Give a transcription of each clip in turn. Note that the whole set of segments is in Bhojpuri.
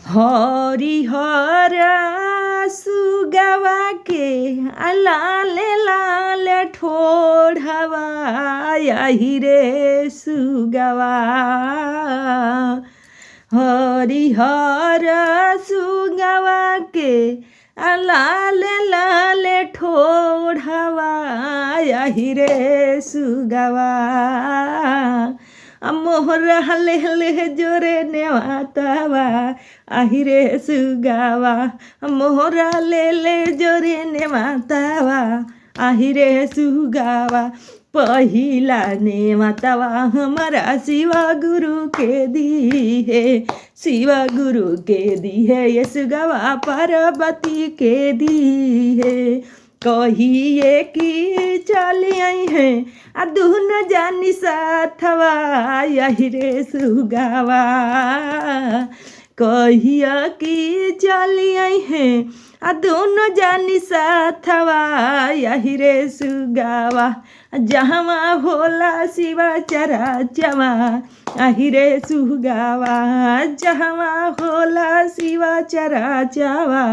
हरिहर सुगवा के लाल लाल ठोढ़वा यही रे सुगवा। हरिहर सुगवा के लाल लाल ठोढ़वा यही रे सुगवा। मोहर हले हले जोरे नेवातावा आही रे सुगावा। मोहर ले ले जोरे नेवातावा आही रे सुगावा। पहिला नेवातावा हमारा शिवा गुरु के दी है, शिवा गुरु के दी है ये सुगावा पार्वती के दी है। कहिए कि चली आई है दुन जानी साथवा यही रे सुगावा। कहिया कि चली आई है दोनों जानी साथवा यही रे सुगावा। जहाँ होला शिवा चराचवा आही रे सुगावा। जहाँ होला शिवा चराचवा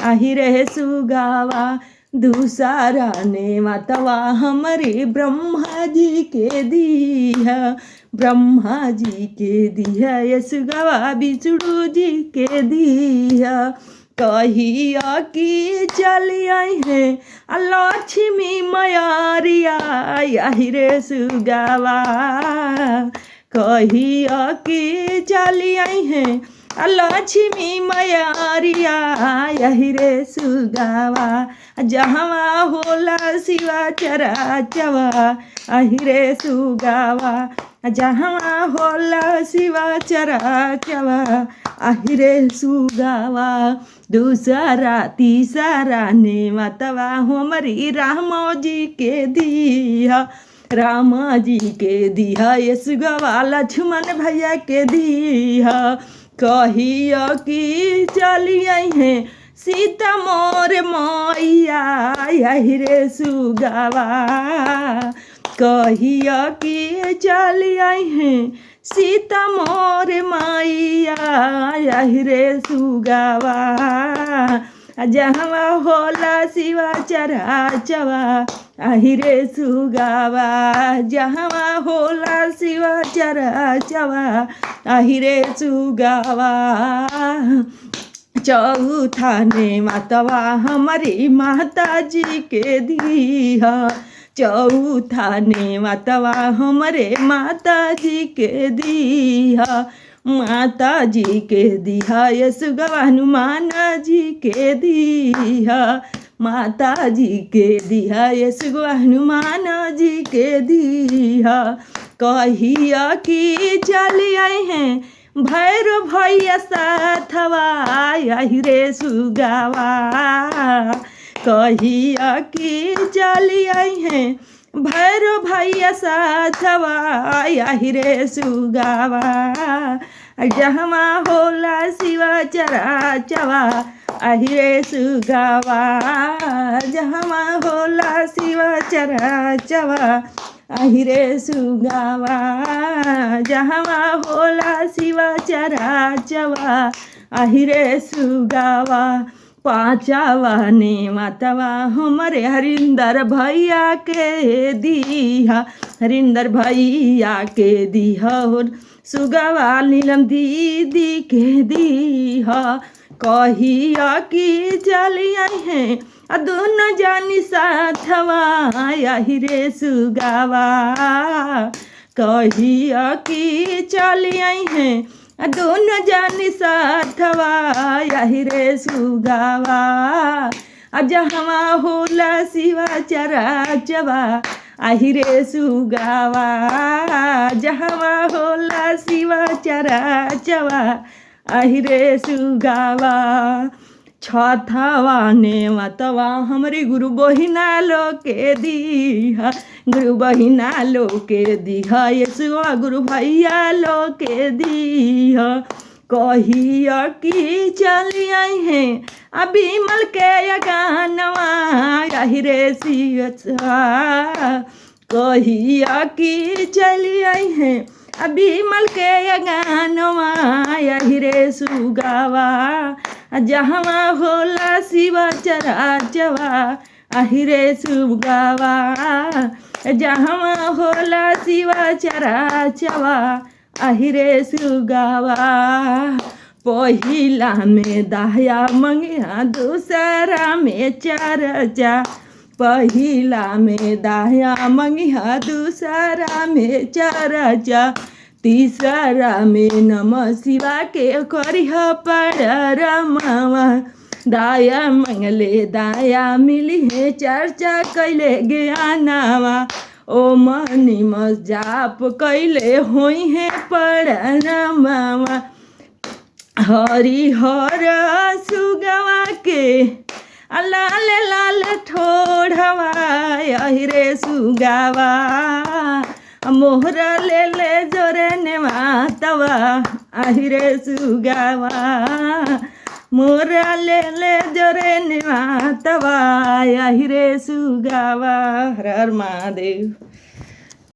आही रे सुगावा। दूसरा नेवातावा हमारे ब्रह्मा जी के दी है, ब्रह्मा जी के दी है ये सुगावा विष्णु जी के दी है। कहिया कि चली आई है लक्ष्मी मैया यही रे सुगावा। कहिया कि चली आई है लक्ष्मी मैया यही रे सुगावा। जहाँ होला शिवा चराचवा आही रे सुगावा। जहाँ होला शिवा चराचवा आही रे सुगावा। दूसरा तीसरा नेवातावा हमारी राम जी के दिया, राम जी के दिया ये सुगावा। लक्ष्मण भैया के दिया। कहिया कि चली आई है सीता मोर मैया यही रे सुगावा। कहिया कि चली आई है सीता मोर मैया यही रे सुगावा। जहाँ होला शिवा चराचवा आही रे सुगावा। जहाँ होला शिवा चराचवा आही रे सुगावा। चौथा नेवातावा हमारी माता जी के दिया। चौथा नेवातावा हमारे माता जी के दिया। माता जी के दिया ये सुगवा हनुमान जी के दिया। माता जी के दिया ये सुगवा हनुमान जी के दिया। कहिया कि चली आई हैं भैरव भैया साथवा यही रे सुगावा। कहिया कि चली आई हैं भैरव भैया साथवा यही रे सुगावा। जहाँ होला शिवा चराचवा आही रे सुगावा। जहाँ होला शिवा चराचवा आही रे सुगावा। जहाँ होला शिवा चराचवा आही रे सुगावा। पांचवा नेवातावा हमारे हरिंदर भैया के दिया, हरिंदर भैया के दिया। सुगावा नीलम दीदी के दिया। कहिया कि चली आई है दोनों जानी साथवा यही रे सुगावा। कहिया कि चली आई है दोनों जानी साथवा यही रे सुगावा। जहाँ होला शिवा चराचवा आही रे सुगावा। जहाँ होला शिवा चराचवा आही रे सुगावा। छठवा नेवातावा हमारी गुरु बहिना लो के दिया, गुरु बहिना लो के दिया ये सुआ गुरु भैया लो के दिया। कहिया कि चली आई हैं बिमल के गानवा यही रे सिया। कहिया कि चली आई हैं बिमल के गानवा यही रे सुगावा जहवा होला शिव चराचवा आहि रे सुगावा जहवा होला शिव चराचवा आहि रे सुगावा पहिला में दाया मंगिया दूसरा में चरचा पहिला में दाया मंगिया दूसरा में चरचा तीसरा में नमः शिवा के करिह परमावा दाया मंगले दाया मिली है चर्चा कैले ज्ञानावा ओम निमः जाप कैले होई है परमावा हरिहर सुगवा के लाल लाल ठोढ़वा यही रे सुगावा मोहर ले ले जोरे ने मातवा आहि रे सुगावा मोहर ले ले जोरे ने मातवा आहि रे सुगावा। हर हर महादेव।